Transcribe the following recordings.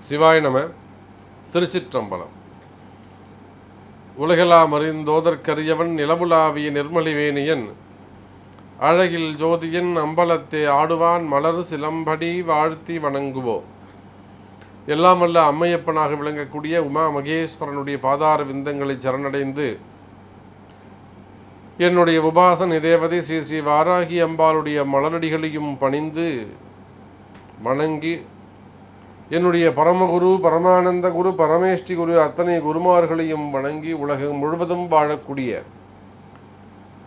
சிவாய நம. திருச்சிற்றம்பலம். உலகெல்லாம் அறிந்தோதற்கரியவன் நிலவுலாவிய நிர்மலிவேணியன் அழகில் ஜோதியன் அம்பலத்தே ஆடுவான் மலர் சிலம்படி வாழ்த்தி வணங்குவோம். எல்லாம் வல்ல அம்மையப்பனாக விளங்கக்கூடிய உமா மகேஸ்வரனுடைய பாதார விந்தங்களை சரணடைந்து என்னுடைய உபாசன தேவதை ஸ்ரீ ஸ்ரீ வாராகி அம்பாளுடைய மலரடிகளையும் பணிந்து வணங்கி என்னுடைய பரமகுரு பரமானந்த குரு பரமேஷ்டி குரு அத்தனை குருமார்களையும் வணங்கி உலகம் முழுவதும் வாழக்கூடிய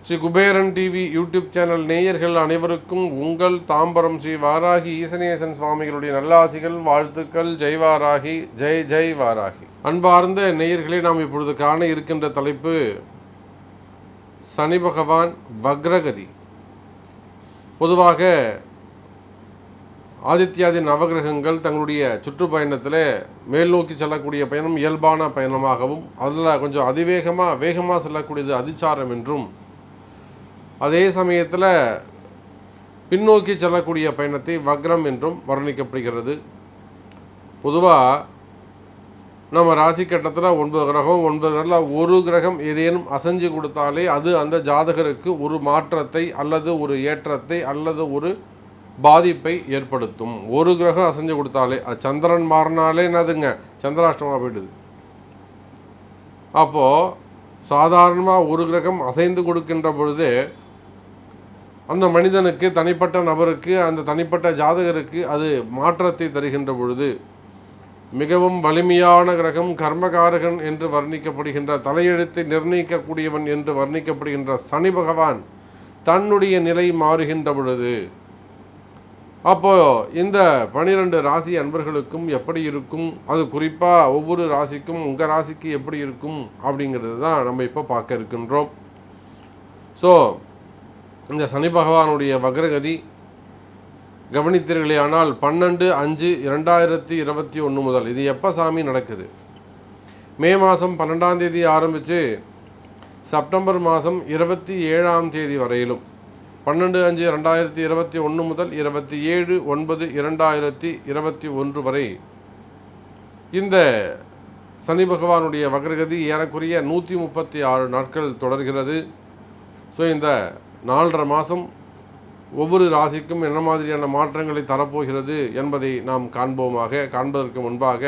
Sri Kuberan TV YouTube channel நேயர்கள் அனைவருக்கும் உங்கள் தாம்பரம் ஸ்ரீ வாராகி ஈசனேசன் சுவாமிகளுடைய நல்லாசிகள், வாழ்த்துக்கள். ஜெய் வாராகி, ஜெய் ஜெய் வாராகி. அன்பார்ந்த நேயர்களே, நாம் இப்பொழுது காண இருக்கின்ற தலைப்பு சனி பகவான் வக்ரகதி. பொதுவாக ஆதித்யாதி நவகிரகங்கள் தங்களுடைய சுற்றுப்பயணத்தில் மேல் நோக்கி செல்லக்கூடிய பயணம் இயல்பான பயணமாகவும், அதில் கொஞ்சம் வேகமாக செல்லக்கூடியது அதிச்சாரம் என்றும், அதே சமயத்தில் பின்னோக்கி செல்லக்கூடிய பயணத்தை வக்ரம் என்றும் வர்ணிக்கப்படுகிறது. பொதுவாக நம்ம ராசி கட்டத்தில் 9 கிரகம், 9 நாளில் ஒரு கிரகம் ஏதேனும் அசைஞ்சு கொடுத்தாலே அது அந்த ஜாதகருக்கு ஒரு மாற்றத்தை அல்லது ஒரு ஏற்றத்தை அல்லது ஒரு பாதிப்பை ஏற்படுத்தும். ஒரு கிரகம் அசைஞ்சு கொடுத்தாலே, அது சந்திரன் மாறினாலே என்னதுங்க, சந்திராஷ்டமாக போயிடுது. அப்போது சாதாரணமாக ஒரு கிரகம் அசைந்து கொடுக்கின்ற பொழுது அந்த மனிதனுக்கு, தனிப்பட்ட நபருக்கு, அந்த தனிப்பட்ட ஜாதகருக்கு அது மாற்றத்தை தருகின்ற பொழுது மிகவும் வலிமையான கிரகம், கர்மகாரகன் என்று வர்ணிக்கப்படுகின்ற, தலையெழுத்தை நிர்ணயிக்கக்கூடியவன் என்று வர்ணிக்கப்படுகின்ற சனி பகவான் தன்னுடைய நிலை மாறுகின்ற பொழுது அப்போது இந்த 12 ராசி அன்பர்களுக்கும் எப்படி இருக்கும், அது குறிப்பாக ஒவ்வொரு ராசிக்கும் உங்கள் ராசிக்கு எப்படி இருக்கும் அப்படிங்கிறது தான் நம்ம இப்போ பார்க்க இருக்கின்றோம். ஸோ இந்த சனி பகவானுடைய வக்ரகதி கவனித்தீர்களே ஆனால் 12/5/2021 முதல், இது எப்போ சாமி நடக்குது, மே மாதம் 12ஆம் தேதி ஆரம்பித்து செப்டம்பர் மாதம் 27ஆம் தேதி வரையிலும், 12/5/2021 முதல் 27/9/2021 வரை இந்த சனி பகவானுடைய வக்ரகதி ஏறக்குறைய 136 நாட்கள் தொடர்கிறது. ஸோ இந்த 4.5 மாதம் ஒவ்வொரு ராசிக்கும் என்ன மாதிரியான மாற்றங்களை தரப்போகிறது என்பதை நாம் காண்பதற்கு முன்பாக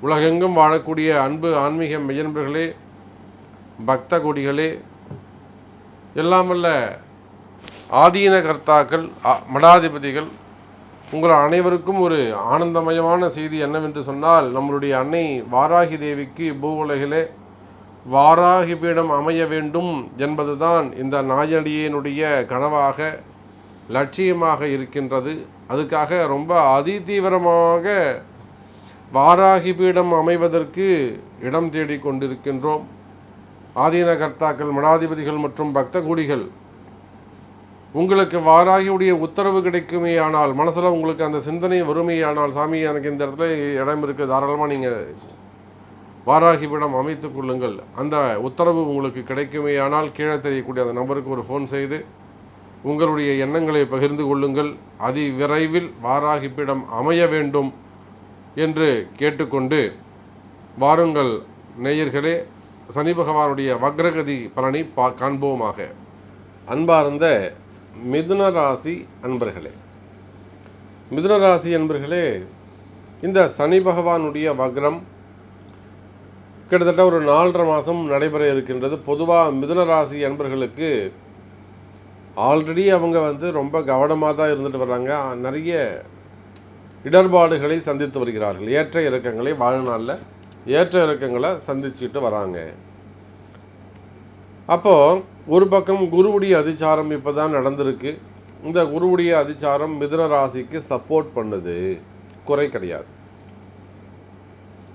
உலகெங்கும் வாழக்கூடிய அன்பு ஆன்மீக மெய்யன்பர்களே, பக்த கொடிகளே, எல்லாம் வல்ல ஆதீன கர்த்தாக்கள், மடாதிபதிகள், உங்கள் அனைவருக்கும் ஒரு ஆனந்தமயமான செய்தி என்னவென்று சொன்னால், நம்மளுடைய அன்னை வாராகி தேவிக்கு பூவுலகிலே வாராகி பீடம் அமைய வேண்டும் என்பதுதான் இந்த நாயடியினுடைய கனவாக, லட்சியமாக இருக்கின்றது. அதுக்காக ரொம்ப அதிதீவிரமாக வாராகி பீடம் அமைவதற்கு இடம் தேடி கொண்டிருக்கின்றோம். ஆதீன கர்த்தாக்கள், மடாதிபதிகள் மற்றும் பக்த கூடிகள், உங்களுக்கு வாராகியுடைய உத்தரவு கிடைக்குமே ஆனால், மனசில் உங்களுக்கு அந்த சிந்தனை வறுமையானால், சாமி எனக்கு இந்த இடத்துல இடம் இருக்குது, தாராளமாக நீங்கள் வாராகி பீடம் அமைத்து கொள்ளுங்கள், அந்த உத்தரவு உங்களுக்கு கிடைக்குமே ஆனால் கீழே தெரியக்கூடிய அந்த நம்பருக்கு ஒரு ஃபோன் செய்து உங்களுடைய எண்ணங்களை பகிர்ந்து கொள்ளுங்கள். அதி விரைவில் வாராகி பீடம் அமைய வேண்டும் என்று கேட்டுக்கொண்டு வாருங்கள் நேயர்களே, சனி பகவானுடைய வக்ரகதி பலனை காண்போமாக. அன்பார்ந்த மிதுன ராசி அன்பர்களே, மிதுன ராசி அன்பர்களே, இந்த சனி பகவானுடைய வக்ரம் கிட்டத்தட்ட ஒரு 4.5 மாதம் நடைபெற இருக்கின்றது. பொதுவாக மிதுன ராசி அன்பர்களுக்கு ஆல்ரெடி அவங்க ரொம்ப கவனமாக தான் இருந்துட்டு வர்றாங்க. நிறைய இடர்பாடுகளை சந்தித்து வருகிறார்கள். ஏற்ற இறக்கங்களை, வாழ்நாளில் ஏற்ற இறக்கங்களை சந்திச்சுட்டு வராங்க. அப்போது ஒரு பக்கம் குருவுடைய அதிச்சாரம் இப்போ தான் நடந்திருக்கு. இந்த குருவுடைய அதிச்சாரம் மிதுன ராசிக்கு சப்போர்ட் பண்ணுது, குறை கிடையாது.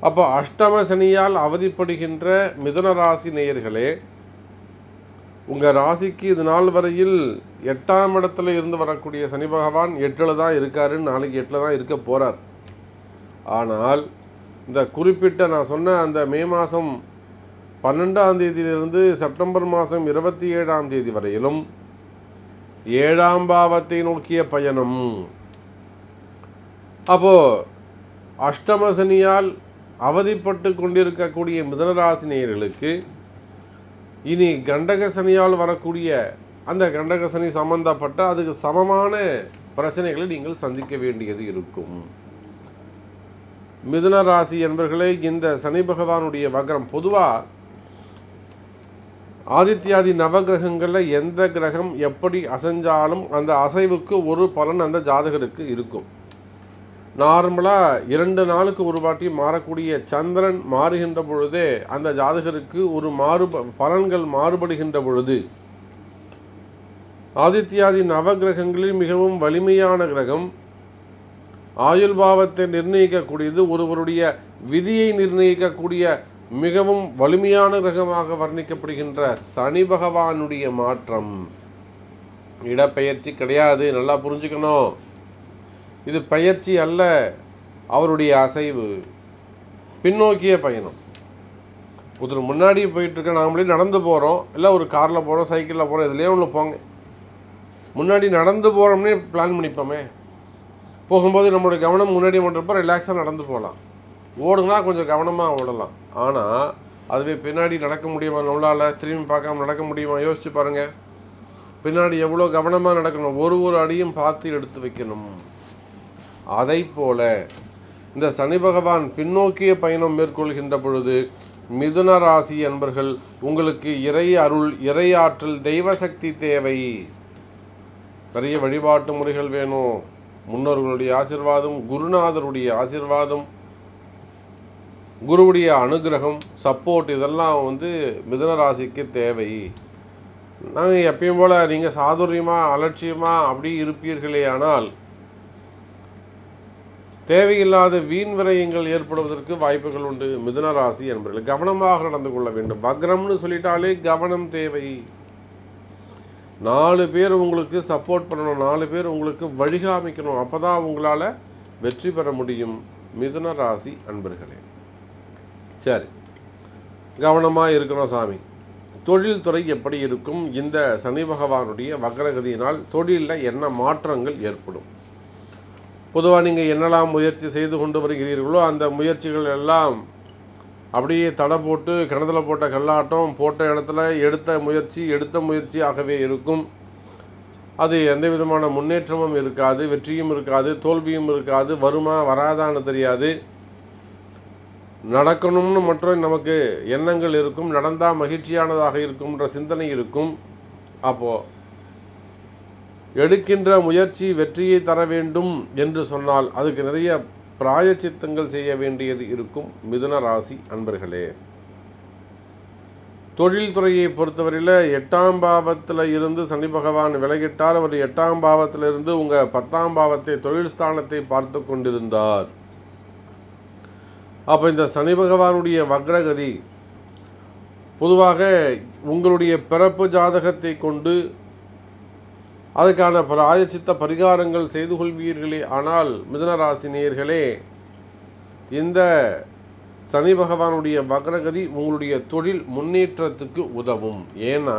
அப்போ அஷ்டம சனியால் அவதிப்படுகின்ற மிதுன ராசி நேயர்களே, உங்கள் ராசிக்கு இது நாள் வரையில் 8ஆம் இடத்துல இருந்து வரக்கூடிய சனி பகவான் 8ல் தான் இருக்காரு, நாளைக்கு 8ல் தான் இருக்க போகிறார். ஆனால் இந்த குறிப்பிட்ட நான் சொன்ன அந்த மே மாதம் 12ஆம் தேதியிலிருந்து செப்டம்பர் மாதம் 27ஆம் தேதி வரையிலும் 7ஆம் பாவத்தை நோக்கிய பயணம். அப்போது அஷ்டம சனியால் அவதிப்பட்டு கொண்டிருக்கக்கூடிய மிதுனராசி நேயர்களுக்கு இனி கண்டக சனியால் வரக்கூடிய அந்த கண்டக சனி சம்பந்தப்பட்ட அதுக்கு சமமான பிரச்சனைகளை நீங்கள் சந்திக்க வேண்டியது இருக்கும். மிதுன ராசி என்பர்களே, இந்த சனி பகவானுடைய வக்ரம் பொதுவாக ஆதித்யாதி நவகிரகங்களில் எந்த கிரகம் எப்படி அசைஞ்சாலும் அந்த அசைவுக்கு ஒரு பலன் அந்த ஜாதகருக்கு இருக்கும். நார்மலாக 2 நாளுக்கு ஒரு வாட்டி மாறக்கூடிய சந்திரன் மாறுகின்ற பொழுதே அந்த ஜாதகருக்கு ஒரு பலன்கள் மாறுபடுகின்ற பொழுது ஆதித்யாதி நவகிரகங்களில் மிகவும் வலிமையான கிரகம், ஆயுள் பாவத்தை நிர்ணயிக்கக்கூடியது, ஒருவருடைய விதியை நிர்ணயிக்கக்கூடிய மிகவும் வலிமையான கிரகமாக வர்ணிக்கப்படுகின்ற சனி பகவானுடைய மாற்றம். இடப்பெயர்ச்சி கிடையாது, நல்லா புரிஞ்சுக்கணும். இது பயிற்சி அல்ல, அவருடைய அசைவு, பின்னோக்கிய பயணம். ஒருத்தர் முன்னாடி போயிட்டுருக்க, நாமளே நடந்து போகிறோம், இல்லை ஒரு காரில் போகிறோம், சைக்கிளில் போகிறோம், இதுலேயே ஒன்று போங்க. முன்னாடி நடந்து போகிறோம்னே பிளான் பண்ணிப்போமே. போகும்போது நம்மளுடைய கவனம் முன்னாடி பண்ணுறப்போ ரிலாக்ஸாக நடந்து போகலாம். ஓடுனா கொஞ்சம் கவனமாக ஓடலாம். ஆனால் அதுவே பின்னாடி நடக்க முடியுமா நம்மளால்? திரும்பி பார்க்காம நடக்க முடியுமா? யோசிச்சு பாருங்கள். பின்னாடி எவ்வளோ கவனமாக நடக்கணும், ஒரு அடியும் பார்த்து எடுத்து வைக்கணும். அதை போல இந்த சனி பகவான் பின்னோக்கிய பயணம் மேற்கொள்கின்ற பொழுது மிதுன ராசி அன்பர்கள் உங்களுக்கு இறை அருள், இறை ஆற்றல், தெய்வ சக்தி தேவை. நிறைய வழிபாட்டு முறைகள் வேணும். முன்னோர்களுடைய ஆசீர்வாதம், குருநாதருடைய ஆசீர்வாதம், குருவுடைய அனுகிரகம், சப்போர்ட், இதெல்லாம் மிதுன ராசிக்கு தேவை. நாங்கள் எப்பயும் போல் நீங்கள் சாதுரியமாக அலட்சியமாக அப்படி இருப்பீர்களே, ஆனால் தேவையில்லாத வீண் விரயங்கள் ஏற்படுவதற்கு வாய்ப்புகள் உண்டு. மிதுன ராசி என்பவர்கள் கவனமாக நடந்து கொள்ள வேண்டும். வக்ரம்னு சொல்லிட்டாலே கவனம் தேவை. 4 பேர் உங்களுக்கு சப்போர்ட் பண்ணணும், 4 பேர் உங்களுக்கு வழிகாமிக்கணும். அப்போ தான் உங்களால் வெற்றி பெற முடியும். மிதுன ராசி அன்பர்களே, சரி, கவனமாக இருக்கணும் சாமி. தொழில்துறை எப்படி இருக்கும்? இந்த சனி பகவானுடைய வக்ரகதியினால் தொழிலில் என்ன மாற்றங்கள் ஏற்படும்? பொதுவாக நீங்கள் என்னெல்லாம் முயற்சி செய்து கொண்டு வருகிறீர்களோ அந்த முயற்சிகள் எல்லாம் அப்படியே தடை போட்டு கிணத்துல போட்ட கல்லாட்டம், போட்ட இடத்துல எடுத்த முயற்சியாகவே இருக்கும். அது எந்த விதமான முன்னேற்றமும் இருக்காது, வெற்றியும் இருக்காது, தோல்வியும் இருக்காது, வருமா வராதான்னு தெரியாது. நடக்கணும்னு மட்டும் நமக்கு எண்ணங்கள் இருக்கும், நடந்தால் மகிழ்ச்சியானதாக இருக்கும்ன்ற சிந்தனை இருக்கும். அப்போது எடுக்கின்ற முயற்சி வெற்றியை தர வேண்டும் என்று சொன்னால் அதுக்கு நிறைய பிராயச்சித்தங்கள் செய்ய வேண்டியது இருக்கும். மிதுன ராசி அன்பர்களே, தொழில்துறையை பொறுத்தவரையில் 8ஆம் பாவத்தில் இருந்து சனி பகவான் விலகிட்டார். அவர் 8ஆம் பாவத்திலிருந்து உங்கள் 10ஆம் பாவத்தை, தொழில் ஸ்தானத்தை பார்த்து கொண்டிருந்தார். அப்போ இந்த சனி பகவானுடைய வக்ரகதி பொதுவாக உங்களுடைய பிறப்பு ஜாதகத்தை கொண்டு அதுக்கான பிராயச்சித்த பரிகாரங்கள் செய்து கொள்வீர்களே. ஆனால் மிதுனராசி நேயர்களே, இந்த சனி பகவானுடைய வக்ரகதி உங்களுடைய தொழில் முன்னேற்றத்துக்கு உதவும். ஏன்னா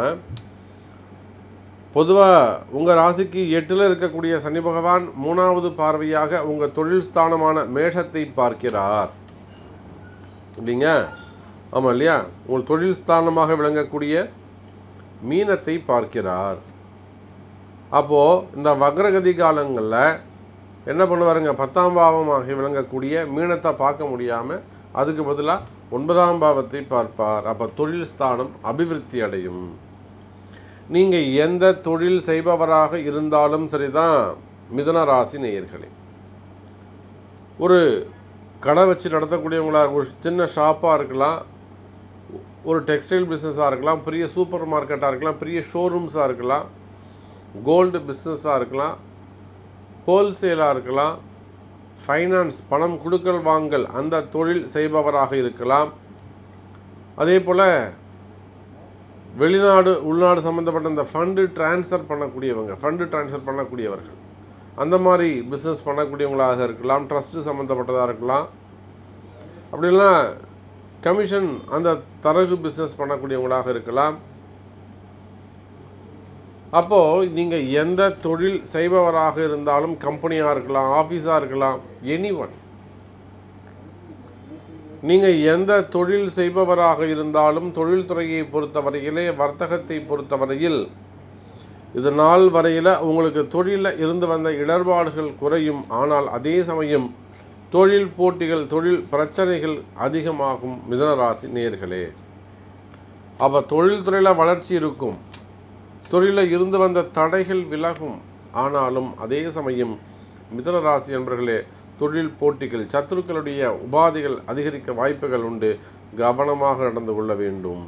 பொதுவாக உங்கள் ராசிக்கு 8ல் இருக்கக்கூடிய சனி பகவான் 3வது பார்வையாக உங்கள் தொழில் ஸ்தானமான மேஷத்தை பார்க்கிறார் இல்லைங்க? ஆமாம் இல்லையா? உங்கள் தொழில் ஸ்தானமாக விளங்கக்கூடிய மீனத்தை பார்க்கிறார். அப்போது இந்த வக்ரகதி காலங்களில் என்ன பண்ணுவாருங்க, 10ஆம் பாவமாக விளங்கக்கூடிய மீனத்தை பார்க்க முடியாமல் அதுக்கு பதிலாக 9ஆம் பாவத்தை பார்ப்பார். அப்போ தொழில் ஸ்தானம் அபிவிருத்தி அடையும். நீங்கள் எந்த தொழில் செய்பவராக இருந்தாலும் சரிதான் மிதுன ராசி நேயர்களே, ஒரு கடை வச்சு நடத்தக்கூடியவங்களாக, ஒரு சின்ன ஷாப்பாக இருக்கலாம், ஒரு டெக்ஸ்டைல் பிஸ்னஸாக இருக்கலாம், பெரிய சூப்பர் மார்க்கெட்டாக இருக்கலாம், பெரிய ஷோரூம்ஸாக இருக்கலாம், கோல்டு பிஸ்னஸாக இருக்கலாம், ஹோல்சேலாக இருக்கலாம், ஃபைனான்ஸ் பணம் கொடுக்கல் வாங்கல் அந்த தொழில் செய்பவராக இருக்கலாம். அதே போல் வெளிநாடு உள்நாடு சம்மந்தப்பட்ட இந்த ஃபண்டு ட்ரான்ஸ்ஃபர் பண்ணக்கூடியவர்கள் அந்த மாதிரி பிஸ்னஸ் பண்ணக்கூடியவங்களாக இருக்கலாம், ட்ரஸ்ட்டு சம்மந்தப்பட்டதாக இருக்கலாம், அப்படிலாம் கமிஷன் அந்த தரகு பிஸ்னஸ் பண்ணக்கூடியவங்களாக இருக்கலாம். அப்போது நீங்கள் எந்த தொழில் செய்பவராக இருந்தாலும், கம்பெனியாக இருக்கலாம், ஆஃபீஸாக இருக்கலாம், எனிஒன், நீங்கள் எந்த தொழில் செய்பவராக இருந்தாலும் தொழில்துறையை பொறுத்தவரையிலே, வர்த்தகத்தை பொறுத்தவரையில் இது நாள் வரையில் உங்களுக்கு தொழிலில் இருந்து வந்த இடர்பாடுகள் குறையும். ஆனால் அதே சமயம் தொழில் போட்டிகள், தொழில் பிரச்சனைகள் அதிகமாகும். மிதுனராசி நேயர்களே, அப்போ தொழில்துறையில் வளர்ச்சி இருக்கும், தொழிலில் இருந்து வந்த தடைகள் விலகும். ஆனாலும் அதே சமயம் மிதுனராசி என்பர்களே, தொழில் போட்டிகள், சத்துருக்களுடைய உபாதைகள் அதிகரிக்க வாய்ப்புகள் உண்டு. கவனமாக நடந்து கொள்ள வேண்டும்.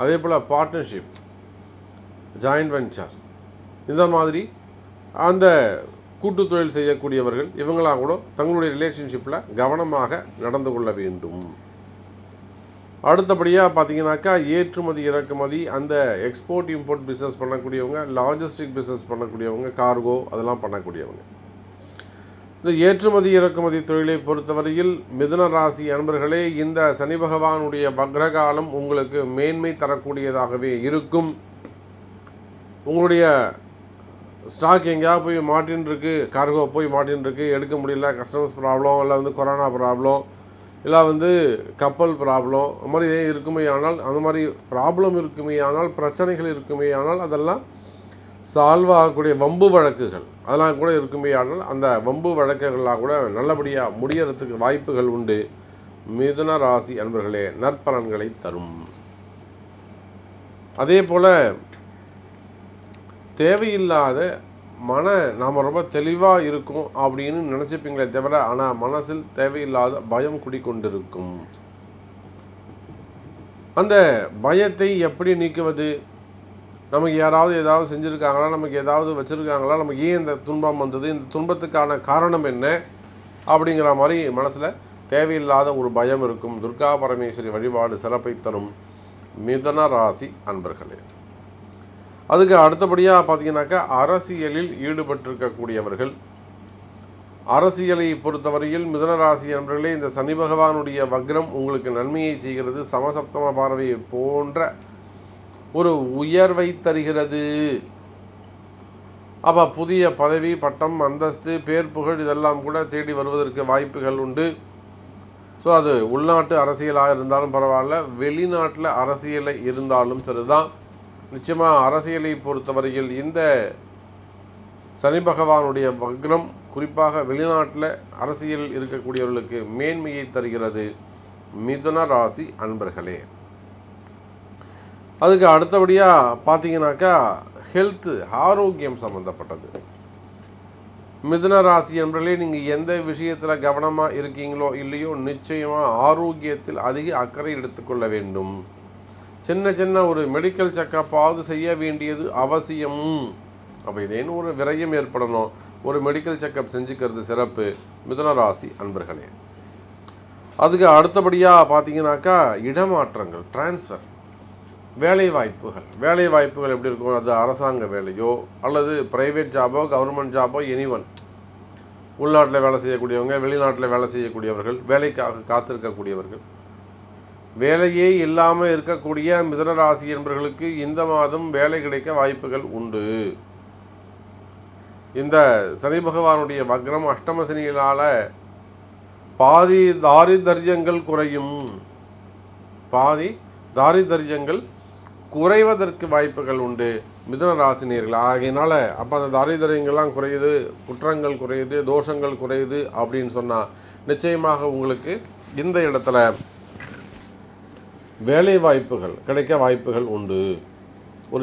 அதே போல் பார்ட்னர்ஷிப், ஜாயின்ட் வெஞ்சர், இந்த மாதிரி அந்த கூட்டு தொழில் செய்யக்கூடியவர்கள் இவங்களாம் கூட தங்களுடைய ரிலேஷன்ஷிப்பில் கவனமாக நடந்து கொள்ள வேண்டும். அடுத்தபடியாக பார்த்தீங்கன்னாக்கா ஏற்றுமதி இறக்குமதி, அந்த எக்ஸ்போர்ட் இம்போர்ட் பிஸ்னஸ் பண்ணக்கூடியவங்க, லாஜிஸ்டிக் பிஸ்னஸ் பண்ணக்கூடியவங்க, கார்கோ அதெல்லாம் பண்ணக்கூடியவங்க. இந்த ஏற்றுமதி இறக்குமதி தொழிலை பொறுத்தவரையில் மிதுன ராசி அன்பர்களே, இந்த சனி பகவானுடைய வக்ரகாலம் உங்களுக்கு மேன்மை தரக்கூடியதாகவே இருக்கும். உங்களுடைய ஸ்டாக் எங்கேயாவது போய் மாட்டின்ருக்கு, கார்கோ போய் மாட்டின்ருக்கு, எடுக்க முடியல, கஸ்டமர்ஸ் ப்ராப்ளம், இல்லை கொரோனா ப்ராப்ளம், இல்லை கப்பல் ப்ராப்ளம், அது மாதிரி இருக்குமே ஆனால், அந்த மாதிரி ப்ராப்ளம் இருக்குமே ஆனால், பிரச்சனைகள் இருக்குமே ஆனால், அதெல்லாம் சால்வ் ஆகக்கூடிய வம்பு வழக்குகள் அதெல்லாம் கூட இருக்குமே ஆனால், அந்த வம்பு வழக்குகள்லாம் கூட நல்லபடியாக முடியறதுக்கு வாய்ப்புகள் உண்டு. மிதுன ராசி அன்பர்களே, நற்பலன்களை தரும். அதே போல் தேவையில்லாத நாம் ரொம்ப தெளிவாக இருக்கும் அப்படின்னு நினச்சிப்பீங்களே தவிர, ஆனால் மனசில் தேவையில்லாத பயம் குடிக்கொண்டிருக்கும். அந்த பயத்தை எப்படி நீக்குவது? நமக்கு யாராவது ஏதாவது செஞ்சுருக்காங்களா, நமக்கு ஏதாவது வச்சுருக்காங்களா, நமக்கு ஏன் இந்த துன்பம் வந்தது, இந்த துன்பத்துக்கான காரணம் என்ன அப்படிங்கிற மாதிரி மனசில் தேவையில்லாத ஒரு பயம் இருக்கும். துர்கா பரமேஸ்வரி வழிபாடு சிறப்பை தரும் மிதுன ராசி அன்பர்களே. அதுக்கு அடுத்தபடியாக பார்த்தீங்கன்னாக்கா அரசியலில் ஈடுபட்டிருக்கக்கூடியவர்கள், அரசியலை பொறுத்தவரையில் மிதுன ராசி அன்பர்களே, இந்த சனி பகவானுடைய வக்ரம் உங்களுக்கு நன்மையை செய்கிறது. சமசப்தம பார்வையை போன்ற ஒரு உயர்வை தருகிறது. அப்போ புதிய பதவி, பட்டம், அந்தஸ்து, பேர், புகழ் இதெல்லாம் கூட தேடி வருவதற்கு வாய்ப்புகள் உண்டு. ஸோ அது உள்நாட்டு அரசியலாக இருந்தாலும் பரவாயில்ல, வெளிநாட்டில் அரசியலை இருந்தாலும் சரிதான். நிச்சயமாக அரசியலை பொறுத்தவரையில் இந்த சனி பகவானுடைய வக்ரம் குறிப்பாக வெளிநாட்டில் அரசியல் இருக்கக்கூடியவர்களுக்கு மேன்மையை தருகிறது மிதுன ராசி அன்பர்களே. அதுக்கு அடுத்தபடியாக பார்த்தீங்கன்னாக்கா ஹெல்த்து, ஆரோக்கியம் சம்மந்தப்பட்டது. மிதுன ராசி என்பர்களே, நீங்கள் எந்த விஷயத்தில் கவனமாக இருக்கீங்களோ இல்லையோ, நிச்சயமாக ஆரோக்கியத்தில் அதிக அக்கறை எடுத்துக்கொள்ள வேண்டும். சின்ன சின்ன ஒரு மெடிக்கல் செக்கப்பாவது செய்ய வேண்டியது அவசியம். அப்போ இதேன்னு ஒரு விரயம் ஏற்படணும், ஒரு மெடிக்கல் செக்கப் செஞ்சுக்கிறது சிறப்பு மிதுன ராசி அன்பர்களே. அதுக்கு அடுத்தபடியாக பார்த்தீங்கன்னாக்கா இடமாற்றங்கள், டிரான்ஸ்ஃபர், வேலை வாய்ப்புகள் எப்படி இருக்கும்? அது அரசாங்க வேலையோ அல்லது ப்ரைவேட் ஜாபோ, கவர்மெண்ட் ஜாபோ, எனிவன், உள்நாட்டில் வேலை செய்யக்கூடியவங்க, வெளிநாட்டில் வேலை செய்யக்கூடியவர்கள், வேலைக்காக காத்திருக்கக்கூடியவர்கள், வேலையே இல்லாமல் இருக்கக்கூடிய மிதுன ராசி என்பவர்களுக்கு இந்த மாதம் வேலை கிடைக்க வாய்ப்புகள் உண்டு. இந்த சனி பகவானுடைய வக்ரம் அஷ்டம சனியினால் பாதி தாரிதர்யங்கள் குறையும், பாதி தாரிதர்யங்கள் குறைவதற்கு வாய்ப்புகள் உண்டு மிதுன ராசினியர்கள். ஆகையினால அப்போ அந்த தாரிதர்யங்கள்லாம் குறையுது, குற்றங்கள் குறையுது, தோஷங்கள் குறையுது அப்படின்னு சொன்னால் நிச்சயமாக உங்களுக்கு இந்த இடத்துல வேலை வாய்ப்புகள் கிடைக்க வாய்ப்புகள் உண்டு.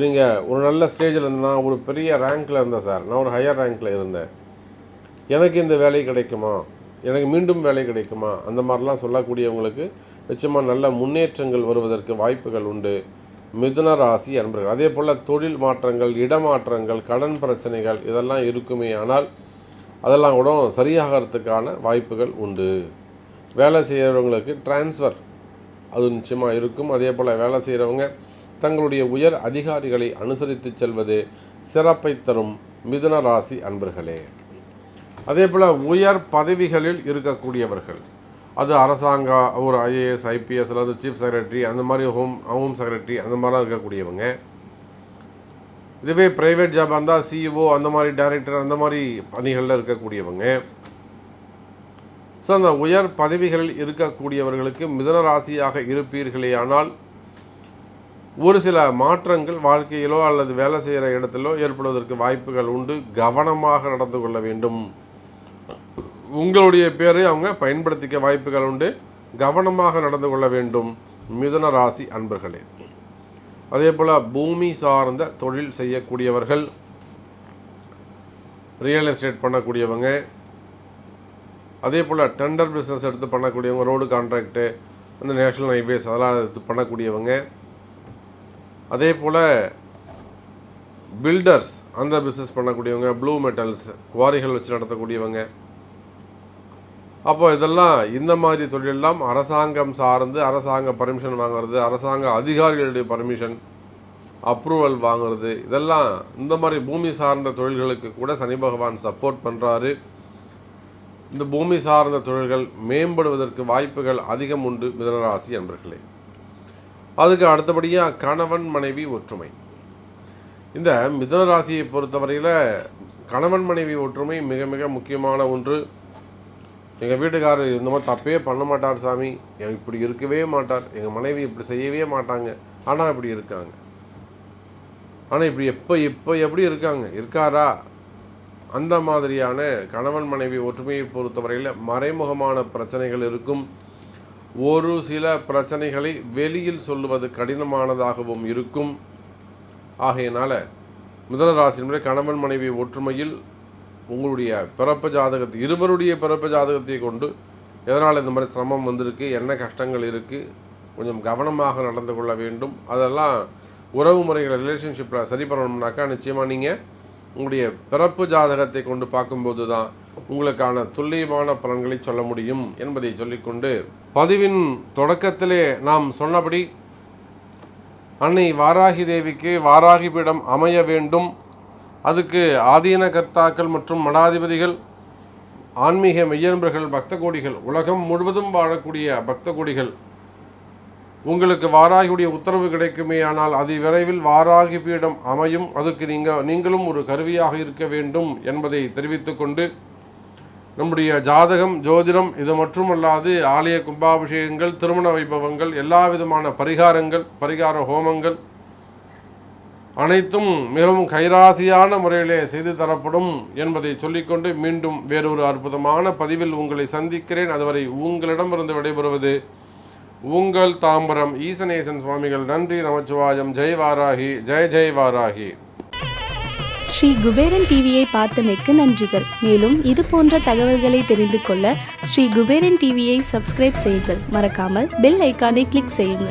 நீங்கள் ஒரு நல்ல ஸ்டேஜில் இருந்தேன்னா, ஒரு பெரிய ரேங்க்கில் இருந்தேன் சார், நான் ஒரு ஹையர் ரேங்க்கில் இருந்தேன், எனக்கு இந்த வேலை கிடைக்குமா, எனக்கு மீண்டும் வேலை கிடைக்குமா, அந்த மாதிரிலாம் சொல்லக்கூடியவங்களுக்கு நிச்சயமாக நல்ல முன்னேற்றங்கள் வருவதற்கு வாய்ப்புகள் உண்டு மிதுன ராசி அன்பர்கள். அதே போல் தொழில் மாற்றங்கள், இடமாற்றங்கள், கடன் பிரச்சனைகள் இதெல்லாம் இருக்குமே ஆனால் அதெல்லாம் கூட சரியாகிறதுக்கான வாய்ப்புகள் உண்டு. வேலை செய்கிறவங்களுக்கு டிரான்ஸ்ஃபர் அது நிச்சயமாக இருக்கும். அதே போல் வேலை செய்கிறவங்க தங்களுடைய உயர் அதிகாரிகளை அனுசரித்து செல்வது சிறப்பை தரும் மிதுன ராசி அன்பர்களே. அதே போல் உயர் பதவிகளில் இருக்கக்கூடியவர்கள், அது அரசாங்க ஒரு ஐஏஎஸ், ஐபிஎஸ் அல்லது சீஃப் செக்ரட்டரி, அந்த மாதிரி ஹோம் செக்ரட்டரி அந்த மாதிரிலாம் இருக்கக்கூடியவங்க, இதுவே ப்ரைவேட் ஜாப் இருந்தால் சிஇஓ அந்த மாதிரி டைரக்டர் அந்த மாதிரி பணிகளில் இருக்கக்கூடியவங்க. ஸோ அந்த உயர் பதவிகளில் இருக்கக்கூடியவர்களுக்கு மிதுன ராசியாக இருப்பீர்களே ஆனால் ஒரு சில மாற்றங்கள் வாழ்க்கையிலோ அல்லது வேலை செய்கிற இடத்திலோ ஏற்படுவதற்கு வாய்ப்புகள் உண்டு. கவனமாக நடந்து கொள்ள வேண்டும். உங்களுடைய பேரை அவங்க பயன்படுத்திக்க வாய்ப்புகள் உண்டு. கவனமாக நடந்து கொள்ள வேண்டும் மிதுன ராசி அன்பர்களே. அதே போல் பூமி சார்ந்த தொழில் செய்யக்கூடியவர்கள், ரியல் எஸ்டேட் பண்ணக்கூடியவங்க, அதே போல் டெண்டர் பிஸ்னஸ் எடுத்து பண்ணக்கூடியவங்க, ரோடு கான்ட்ராக்டு, அந்த நேஷ்னல் ஹைவேஸ் அதெல்லாம் எடுத்து பண்ணக்கூடியவங்க, அதே போல் பில்டர்ஸ் அந்த பிஸ்னஸ் பண்ணக்கூடியவங்க, ப்ளூ மெட்டல்ஸ் குவாரிகள் வச்சு நடத்தக்கூடியவங்க. அப்போ இதெல்லாம் இந்த மாதிரி தொழிலெல்லாம் அரசாங்கம் சார்ந்து அரசாங்க பர்மிஷன் வாங்கிறது, அரசாங்க அதிகாரிகளுடைய பர்மிஷன் அப்ரூவல் வாங்கிறது, இதெல்லாம் இந்த மாதிரி பூமி சார்ந்த தொழில்களுக்கு கூட சனி பகவான் சப்போர்ட் பண்ணுறாரு. இந்த பூமி சார்ந்த தொழில்கள் மேம்படுவதற்கு வாய்ப்புகள் அதிகம் உண்டு மிதுனராசி அன்பர்களே. அதுக்கு அடுத்தபடியாக கணவன் மனைவி ஒற்றுமை. இந்த மிதுனராசியை பொறுத்தவரையில் கணவன் மனைவி ஒற்றுமை மிக மிக முக்கியமான ஒன்று. எங்கள் வீட்டுக்காரர் இந்த மாதிரி தப்பே பண்ண மாட்டார் சாமி, இப்படி இருக்கவே மாட்டார், எங்கள் மனைவி இப்படி செய்யவே மாட்டாங்க, ஆனால் இப்படி இருக்காங்க, ஆனால் இப்படி எப்போ எப்படி இருக்காரா? அந்த மாதிரியான கணவன் மனைவி ஒற்றுமையை பொறுத்தவரையில் மறைமுகமான பிரச்சனைகள் இருக்கும். ஒரு சில பிரச்சனைகளை வெளியில் சொல்லுவது கடினமானதாகவும் இருக்கும். ஆகையினால மிதுனராசியினுடைய கணவன் மனைவி ஒற்றுமையில் உங்களுடைய பிறப்பு ஜாதகத்தை, இருவருடைய பிறப்பு ஜாதகத்தை கொண்டு எதனால் இந்த மாதிரி சிரமம் வந்திருக்கு, என்ன கஷ்டங்கள் இருக்குது, கொஞ்சம் கவனமாக நடந்து கொள்ள வேண்டும். அதெல்லாம் உறவு முறைகளை ரிலேஷன்ஷிப்பில் சரி பண்ணணும்னாக்கா நிச்சயமாக நீங்கள் உங்களுடைய பிறப்பு ஜாதகத்தை கொண்டு பார்க்கும்போது தான் உங்களுக்கான துல்லியமான பலன்களை சொல்ல முடியும் என்பதை சொல்லிக்கொண்டு, பதிவின் தொடக்கத்திலே நாம் சொன்னபடி அன்னை வாராகி தேவிக்கு வாராகி பீடம் அமைய வேண்டும். அதுக்கு ஆதீன கர்த்தாக்கள் மற்றும் மடாதிபதிகள், ஆன்மீக மெய்யன்பர்கள், பக்த கோடிகள், உலகம் முழுவதும் வாழக்கூடிய பக்த கோடிகள் உங்களுக்கு வாராகியுடைய உத்தரவு கிடைக்குமே ஆனால் அதி விரைவில் வாராகி பீடம் அமையும். அதுக்கு நீங்களும் ஒரு கருவியாக இருக்க வேண்டும் என்பதை தெரிவித்துக்கொண்டு, நம்முடைய ஜாதகம், ஜோதிடம் இது மட்டுமல்லாது ஆலய கும்பாபிஷேகங்கள், திருமண வைபவங்கள், எல்லா விதமான பரிகார ஹோமங்கள் அனைத்தும் மிகவும் கைராசியான முறையிலே செய்து தரப்படும் என்பதை சொல்லிக்கொண்டு மீண்டும் வேறொரு அற்புதமான பதிவில் உங்களை சந்திக்கிறேன். அதுவரை உங்களிடமிருந்து விடைபெறுவது உங்கள் தாம்பரம் ஈசனேசன் சுவாமிகள். நன்றி, நமச்சிவாயம். ஜெய் வாராகி, ஜெய் வாராகி. ஸ்ரீ குபேரன் டிவியை பார்த்தமைக்கு நன்றிகள். மேலும் இது போன்ற தகவல்களை தெரிந்து கொள்ள ஸ்ரீ குபேரன் டிவியை சப்ஸ்கிரைப் செய்யுங்கள். மறக்காமல் பெல் ஐக்கானை கிளிக் செய்யுங்கள்.